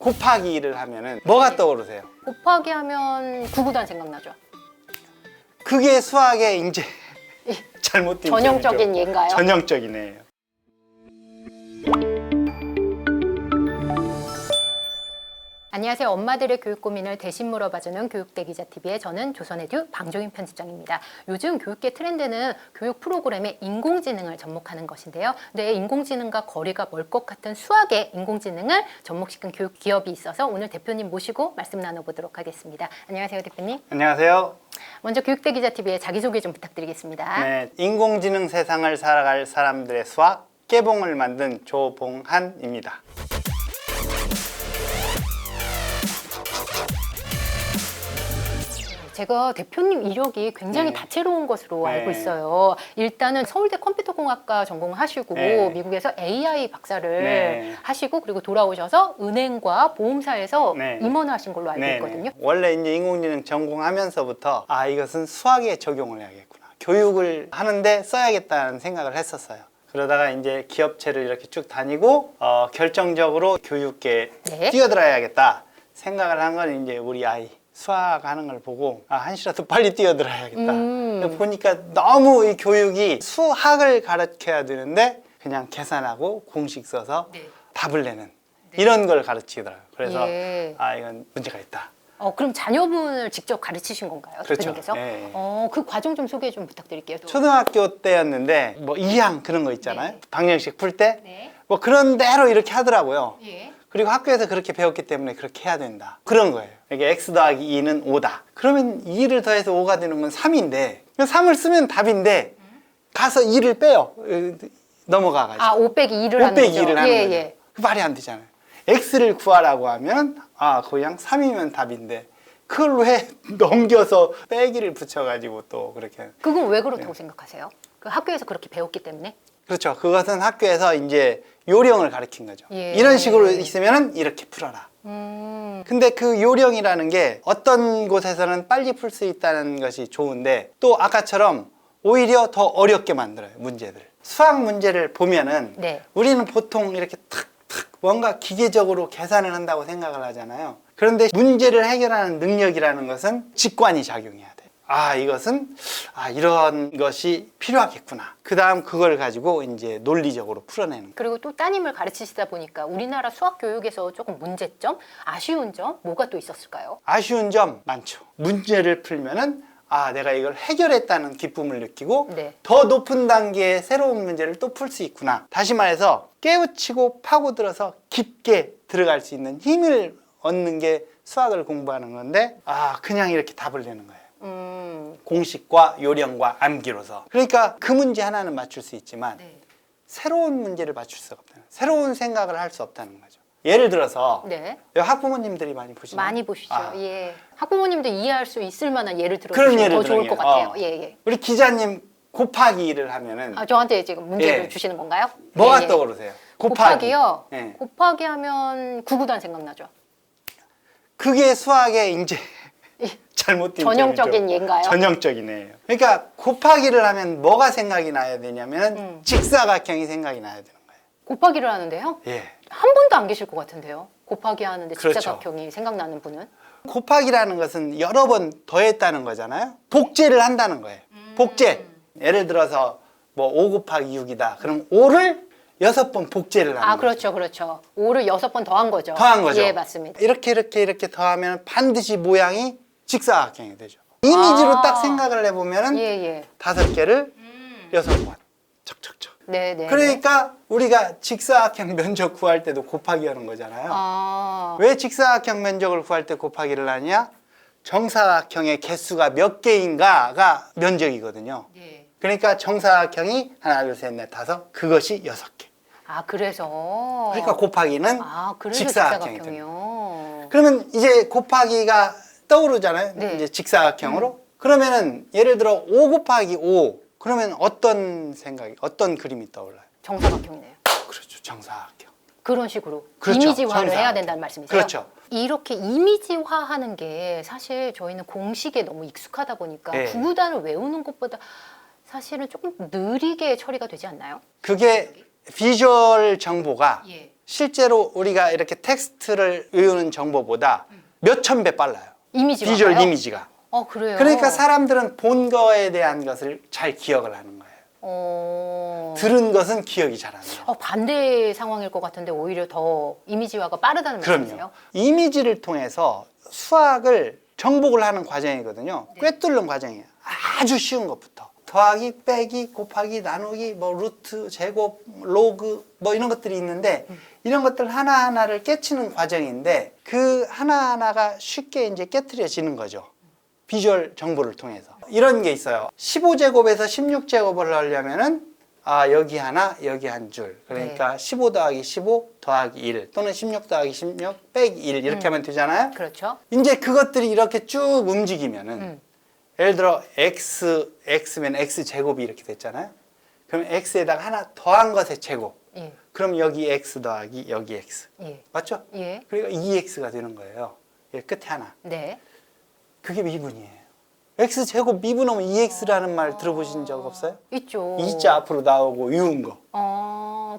곱하기를 하면은 뭐가 떠오르세요? 곱하기 하면 구구단 생각나죠? 그게 수학의 이제 잘못된 전형적인 점이죠. 예인가요? 전형적이네요. 안녕하세요. 엄마들의 교육 고민을 대신 물어봐주는 교육대 기자TV의 저는 조선에듀 방종인 편집장입니다. 요즘 교육계 트렌드는 교육 프로그램에 인공지능을 접목하는 것인데요. 네, 인공지능과 거리가 멀 것 같은 수학에 인공지능을 접목시킨 교육 기업이 있어서 오늘 대표님 모시고 말씀 나눠보도록 하겠습니다. 안녕하세요, 대표님. 안녕하세요. 먼저 교육대 기자TV의 자기소개 좀 부탁드리겠습니다. 네, 인공지능 세상을 살아갈 사람들의 수학 깨봉을 만든 조봉한입니다. 제가 대표님 이력이 굉장히 네. 다채로운 것으로 네. 알고 있어요. 일단은 서울대 컴퓨터공학과 전공을 하시고 네. 미국에서 AI 박사를 네. 하시고 그리고 돌아오셔서 은행과 보험사에서 네. 임원을 하신 걸로 알고 네네. 있거든요. 원래 이제 인공지능 전공하면서부터 이것은 수학에 적용을 해야겠구나. 교육을 하는데 써야겠다는 생각을 했었어요. 그러다가 이제 기업체를 이렇게 쭉 다니고 결정적으로 교육계에 네. 뛰어들어야겠다 생각을 한 건 이제 우리 아이 수학하는 걸 보고 한시라도 빨리 뛰어들어야겠다. 보니까 너무 이 교육이 수학을 가르쳐야 되는데 그냥 계산하고 공식 써서 네. 답을 내는 이런 걸 가르치더라고요. 그래서 예. 이건 문제가 있다. 그럼 자녀분을 직접 가르치신 건가요? 그렇죠. 대표님께서? 예. 그 과정 좀 소개 좀 부탁드릴게요. 초등학교 때였는데 뭐 2항 그런 거 있잖아요. 네. 방정식 풀 때 네. 뭐 그런 대로 이렇게 하더라고요. 예. 그리고 학교에서 그렇게 배웠기 때문에 그렇게 해야 된다. 그런 거예요. 이게 x 더하기 2는 5다. 그러면 2를 더해서 5가 되는 건 3인데 3을 쓰면 답인데 가서 2를 빼요. 넘어가가지고. 5 빼기 2를 하는 5 빼기 거죠? 2를 하는 예, 거죠. 예. 그 말이 안 되잖아요. x를 구하라고 하면 그냥 3이면 답인데 그걸 왜 넘겨서 빼기를 붙여가지고 또 그렇게. 그건 왜 그렇다고 생각하세요? 그 학교에서 그렇게 배웠기 때문에? 그렇죠. 그것은 학교에서 이제 요령을 가르친 거죠. 예. 이런 식으로 있으면 이렇게 풀어라. 근데 그 요령이라는 게 어떤 곳에서는 빨리 풀 수 있다는 것이 좋은데 또 아까처럼 오히려 더 어렵게 만들어요, 문제들. 수학 문제를 보면은 네. 우리는 보통 이렇게 탁탁 뭔가 기계적으로 계산을 한다고 생각을 하잖아요. 그런데 문제를 해결하는 능력이라는 것은 직관이 작용해야 돼. 이것은 이런 것이 필요하겠구나. 그 다음 그걸 가지고 이제 논리적으로 풀어내는 거예요. 그리고 또 따님을 가르치시다 보니까 우리나라 수학 교육에서 조금 문제점, 아쉬운 점 뭐가 또 있었을까요? 아쉬운 점 많죠. 문제를 풀면은 내가 이걸 해결했다는 기쁨을 느끼고 네. 더 높은 단계의 새로운 문제를 또 풀 수 있구나. 다시 말해서 깨우치고 파고들어서 깊게 들어갈 수 있는 힘을 얻는 게 수학을 공부하는 건데 그냥 이렇게 답을 내는 거예요. 공식과 요령과 암기로서. 그러니까 그 문제 하나는 맞출 수 있지만 네. 새로운 문제를 맞출 수가 없다는, 새로운 생각을 할 수 없다는 거죠. 예를 들어서 네. 학부모님들이 많이 보시나요? 많이 보시죠. 예. 학부모님도 이해할 수 있을 만한 예를 그런 들어주시면 예를 더 좋을 들어요. 것 같아요. 예. 우리 기자님 곱하기를 하면은 저한테 지금 문제를 예. 주시는 건가요? 뭐가 예. 떠오르세요? 곱하기요? 예. 곱하기 하면 구구단 생각나죠? 그게 수학의 이제 잘못된 전형적인 점이죠. 예인가요? 전형적이네요. 그러니까 곱하기를 하면 뭐가 생각이 나야 되냐면 직사각형이 생각이 나야 되는 거예요. 곱하기를 하는데요? 예. 한 분도 안 계실 것 같은데요? 곱하기 하는데 그렇죠. 직사각형이 생각나는 분은? 곱하기라는 것은 여러 번 더했다는 거잖아요. 복제를 한다는 거예요. 복제. 예를 들어서 뭐 5 곱하기 6이다. 그럼 5를 6번 복제를 하는 거죠. 그렇죠. 5를 6번 더한 거죠. 더한 거죠. 예, 맞습니다. 이렇게 더하면 반드시 모양이 직사각형이 되죠. 이미지로 딱 생각을 해보면은 예. 5개를 6번 척척척. 네. 그러니까 우리가 직사각형 면적 구할 때도 곱하기 하는 거잖아요. 왜 직사각형 면적을 구할 때 곱하기를 하냐? 정사각형의 개수가 몇 개인가가 면적이거든요. 네. 그러니까 정사각형이 하나, 둘, 셋, 넷, 다섯, 그것이 6개. 그래서. 그러니까 곱하기는 그래서 직사각형이 됩니다. 직사각형이요. 그러면 이제 곱하기가 떠오르잖아요. 네. 이제 직사각형으로. 그러면은 예를 들어 5 곱하기 5. 그러면 어떤 생각이, 어떤 그림이 떠올라요? 정사각형이네요. 그렇죠. 정사각형. 그런 식으로 그렇죠. 이미지화를 정사각형. 해야 된다는 말씀이세요? 그렇죠. 이렇게 이미지화하는 게 사실 저희는 공식에 너무 익숙하다 보니까 네. 구구단을 외우는 것보다 사실은 조금 느리게 처리가 되지 않나요? 그게 비주얼 정보가 예. 실제로 우리가 이렇게 텍스트를 외우는 정보보다 몇천 배 빨라요. 이미지가. 비주얼 이미지가. 그래요? 그러니까 사람들은 본 거에 대한 것을 잘 기억을 하는 거예요. 들은 것은 기억이 잘 안 나요. 반대 상황일 것 같은데 오히려 더 이미지화가 빠르다는 그럼요. 말씀이세요? 이미지를 통해서 수학을 정복을 하는 과정이거든요. 꿰뚫는 과정이에요. 아주 쉬운 것부터. 더하기, 빼기, 곱하기, 나누기, 뭐 루트, 제곱, 로그 뭐 이런 것들이 있는데 이런 것들 하나하나를 깨치는 과정인데 그 하나하나가 쉽게 이제 깨트려지는 거죠. 비주얼 정보를 통해서. 이런 게 있어요. 15제곱에서 16제곱을 하려면은 여기 하나, 여기 한 줄. 그러니까 15 더하기 15 더하기 1 또는 16 더하기 16 빼기 1 이렇게 하면 되잖아요. 그렇죠. 이제 그것들이 이렇게 쭉 움직이면은 예를 들어 x면 x제곱이 이렇게 됐잖아요. 그럼 x에다가 하나 더한 것의 제곱. 예. 그럼 여기 x 더하기 여기 x. 예. 맞죠? 예. 그러니까 2x가 되는 거예요. 이 끝에 하나. 네. 그게 미분이에요. x제곱 미분하면 2x라는 말 들어보신 적 없어요? 있죠. 2자 앞으로 나오고 위운 거.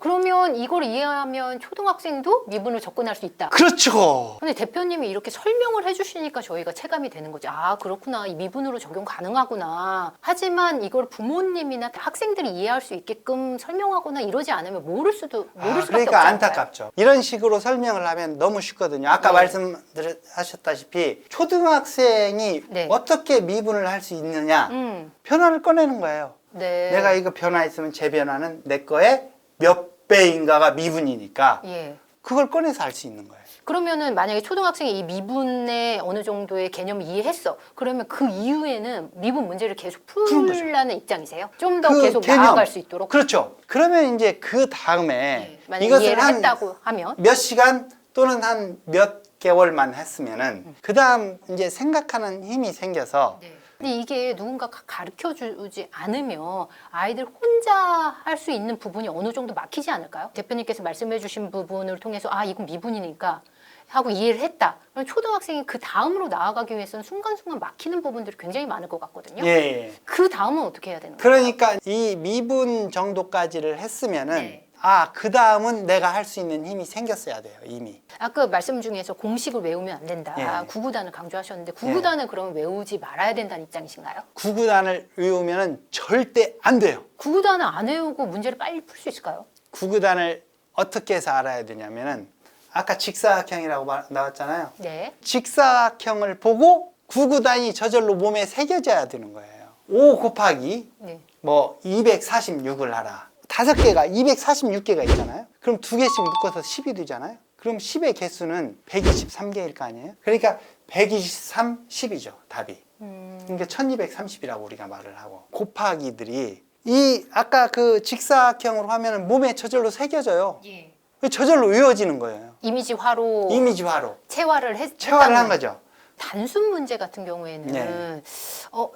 그러면 이걸 이해하면 초등학생도 미분을 접근할 수 있다. 그렇죠. 근데 대표님이 이렇게 설명을 해주시니까 저희가 체감이 되는 거죠. 그렇구나. 이 미분으로 적용 가능하구나. 하지만 이걸 부모님이나 학생들이 이해할 수 있게끔 설명하거나 이러지 않으면 모를 수밖에 없지 그러니까 않을까요? 안타깝죠. 이런 식으로 설명을 하면 너무 쉽거든요. 아까 말씀하셨다시피 초등학생이 네. 어떻게 미분을 할 수 있느냐. 음. 변화를 꺼내는 거예요. 네. 내가 이거 변화 있으면 제 변화는 내 거에 몇 배인가가 미분이니까 예. 그걸 꺼내서 알 수 있는 거예요. 그러면은 만약에 초등학생이 이 미분의 어느 정도의 개념을 이해했어. 그러면 그 이후에는 미분 문제를 계속 푸는 거죠. 풀라는 입장이세요? 좀 더 그 계속 개념. 나아갈 수 있도록. 그렇죠. 그러면 이제 그 다음에 네. 만약에 이것을 이해를 한 했다고 하면 몇 시간 또는 한 몇 개월만 했으면은 그 다음 이제 생각하는 힘이 생겨서 네. 근데 이게 누군가 가르쳐 주지 않으면 아이들 혼자 할 수 있는 부분이 어느 정도 막히지 않을까요? 대표님께서 말씀해 주신 부분을 통해서 이건 미분이니까 하고 이해를 했다. 그럼 초등학생이 그 다음으로 나아가기 위해서는 순간순간 막히는 부분들이 굉장히 많을 것 같거든요. 예. 그 다음은 어떻게 해야 되는 거예요? 그러니까 이 미분 정도까지를 했으면은 네. 그 다음은 내가 할 수 있는 힘이 생겼어야 돼요, 이미. 아까 말씀 중에서 공식을 외우면 안 된다. 예. 구구단을 강조하셨는데 구구단을 그러면 외우지 말아야 된다는 입장이신가요? 구구단을 외우면은 절대 안 돼요. 구구단을 안 외우고 문제를 빨리 풀 수 있을까요? 구구단을 어떻게 해서 알아야 되냐면은 아까 직사각형이라고 나왔잖아요. 네. 직사각형을 보고 구구단이 저절로 몸에 새겨져야 되는 거예요. 5 곱하기 네. 뭐 246을 하라. 5개가 246개가 있잖아요. 그럼 2개씩 묶어서 10이 되잖아요. 그럼 10의 개수는 123개일 거 아니에요. 그러니까 123, 10이죠, 답이. 그러니까 1230이라고 우리가 말을 하고. 곱하기들이 이 아까 그 직사각형으로 하면 몸에 저절로 새겨져요. 예. 저절로 외워지는 거예요. 이미지화로 이미지화로. 체화를 체화를 한 했다는 거죠. 단순 문제 같은 경우에는 네.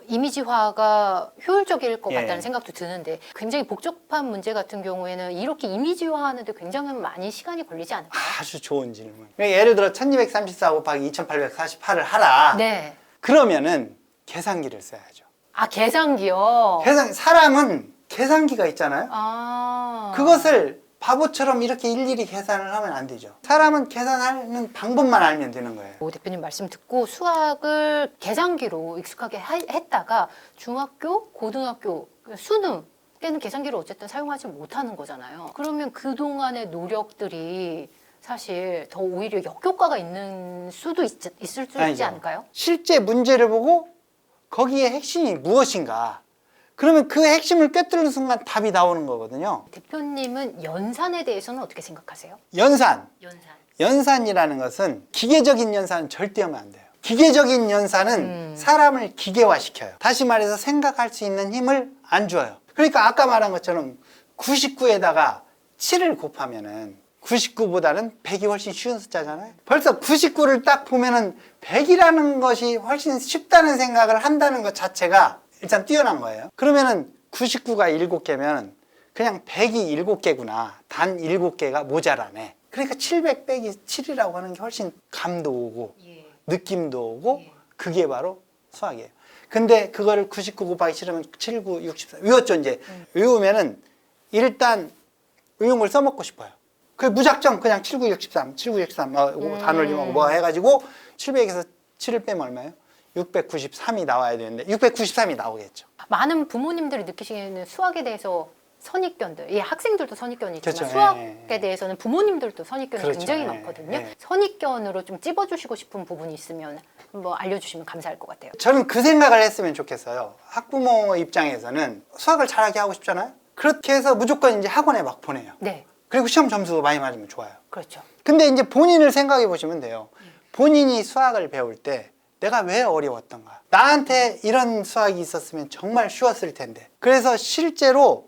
이미지화가 효율적일 것 예. 같다는 생각도 드는데 굉장히 복잡한 문제 같은 경우에는 이렇게 이미지화하는데 굉장히 많이 시간이 걸리지 않을까요? 아주 좋은 질문. 그러니까 예를 들어 1234 곱하기 2848을 하라. 네. 그러면은 계산기를 써야죠. 계산기요. 사람은 계산기가 있잖아요. 그것을 바보처럼 이렇게 일일이 계산을 하면 안 되죠. 사람은 계산하는 방법만 알면 되는 거예요. 대표님 말씀 듣고 수학을 계산기로 익숙하게 했다가 중학교, 고등학교, 수능 때는 계산기를 어쨌든 사용하지 못하는 거잖아요. 그러면 그동안의 노력들이 사실 더 오히려 역효과가 있는 수도 있을 수 있지 아니죠. 않을까요? 실제 문제를 보고 거기에 핵심이 무엇인가. 그러면 그 핵심을 꿰뚫는 순간 답이 나오는 거거든요. 대표님은 연산에 대해서는 어떻게 생각하세요? 연산. 연산. 연산이라는 것은 기계적인 연산은 절대 하면 안 돼요. 기계적인 연산은 사람을 기계화시켜요. 다시 말해서 생각할 수 있는 힘을 안 줘요. 그러니까 아까 말한 것처럼 99에다가 7을 곱하면은 99보다는 100이 훨씬 쉬운 숫자잖아요. 벌써 99를 딱 보면은 100이라는 것이 훨씬 쉽다는 생각을 한다는 것 자체가 일단 뛰어난 거예요. 그러면은 99가 7개면 그냥 100이 7개구나. 단 7개가 모자라네. 그러니까 700 빼기 7이라고 하는 게 훨씬 감도 오고 느낌도 오고 그게 바로 수학이에요. 근데 그거를 99 곱하기 7하면 7, 9, 64 외웠죠 이제. 외우면은 일단 외운 걸 써먹고 싶어요. 그 무작정 그냥 7963, 7963 단원이면 뭐 해가지고 700에서 7을 빼면 얼마예요? 693이 나와야 되는데 693이 나오겠죠. 많은 부모님들이 느끼시는 수학에 대해서 선입견들, 예, 학생들도 선입견이 있지만 그렇죠. 수학에 예. 대해서는 부모님들도 선입견이 그렇죠. 굉장히 예. 많거든요. 예. 선입견으로 좀 찝어주시고 싶은 부분이 있으면 뭐 알려주시면 감사할 것 같아요. 저는 그 생각을 했으면 좋겠어요. 학부모 입장에서는 수학을 잘하게 하고 싶잖아요. 그렇게 해서 무조건 이제 학원에 막 보내요. 네, 그리고 시험 점수 많이 맞으면 좋아요. 그렇죠. 근데 이제 본인을 생각해 보시면 돼요. 본인이 수학을 배울 때 내가 왜 어려웠던가? 나한테 이런 수학이 있었으면 정말 쉬웠을 텐데. 그래서 실제로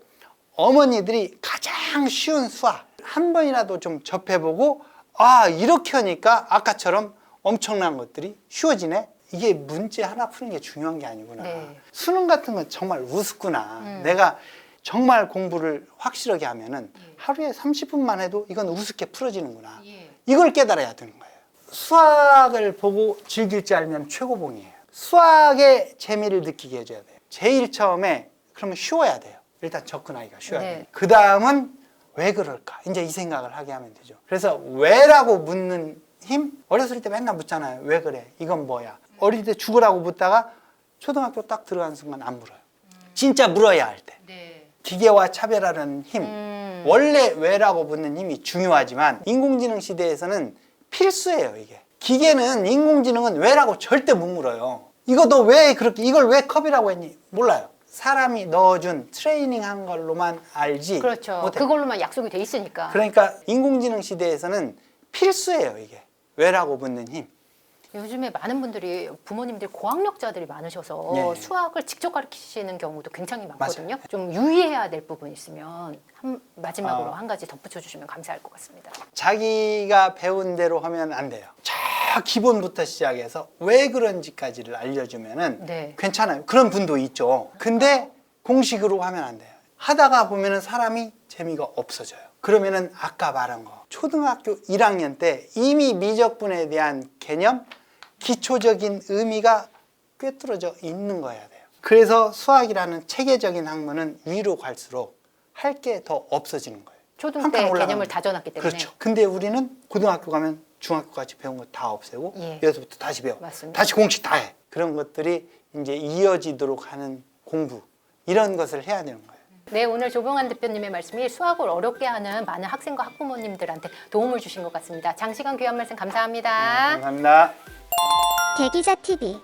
어머니들이 가장 쉬운 수학 한 번이라도 좀 접해보고 아 이렇게 하니까 아까처럼 엄청난 것들이 쉬워지네. 이게 문제 하나 푸는 게 중요한 게 아니구나. 네. 수능 같은 건 정말 우습구나. 내가 정말 공부를 확실하게 하면은 하루에 30분만 해도 이건 우습게 풀어지는구나. 예. 이걸 깨달아야 되는 거예요. 수학을 보고 즐길 줄 알면 최고봉이에요. 수학의 재미를 느끼게 해줘야 돼요. 제일 처음에 그러면 쉬워야 돼요. 일단 접근하기가 쉬워야 네. 돼요. 그 다음은 왜 그럴까? 이제 이 생각을 하게 하면 되죠. 그래서 왜라고 묻는 힘? 어렸을 때 맨날 묻잖아요. 왜 그래? 이건 뭐야? 어릴 때 죽으라고 묻다가 초등학교 딱 들어가는 순간 안 물어요. 진짜 물어야 할 때. 네. 기계와 차별하는 힘. 원래 왜라고 묻는 힘이 중요하지만 인공지능 시대에서는 필수예요, 이게. 기계는 인공지능은 왜라고 절대 못 물어요. 이거 너 왜 그렇게 이걸 왜 컵이라고 했니? 몰라요. 사람이 넣어준 트레이닝한 걸로만 알지. 그렇죠. 못해. 그걸로만 약속이 돼 있으니까. 그러니까 인공지능 시대에서는 필수예요, 이게. 왜라고 묻는 힘. 요즘에 많은 분들이 부모님들 고학력자들이 많으셔서 예. 수학을 직접 가르치시는 경우도 굉장히 많거든요. 맞아요. 좀 유의해야 될 부분 있으면 마지막으로 한 가지 덧붙여 주시면 감사할 것 같습니다. 자기가 배운 대로 하면 안 돼요. 저 기본부터 시작해서 왜 그런지까지를 알려주면은 네. 괜찮아요. 그런 분도 있죠. 근데 공식으로 하면 안 돼요. 하다가 보면은 사람이 재미가 없어져요. 그러면은 아까 말한 거 초등학교 1학년 때 이미 미적분에 대한 개념, 기초적인 의미가 꿰뚫어져 있는 거여야 돼요. 그래서 수학이라는 체계적인 학문은 위로 갈수록 할 게 더 없어지는 거예요. 초등 한 칸 때 올라가면. 개념을 다져놨기 때문에. 그렇죠. 근데 우리는 고등학교 가면 중학교까지 배운 거 다 없애고 예. 여기서부터 다시 배워. 맞습니다. 다시 공식 다 해. 그런 것들이 이제 이어지도록 하는 공부 이런 것을 해야 되는 거예요. 네, 오늘 조봉환 대표님의 말씀이 수학을 어렵게 하는 많은 학생과 학부모님들한테 도움을 주신 것 같습니다. 장시간 귀한 말씀 감사합니다. 감사합니다. 대기자 TV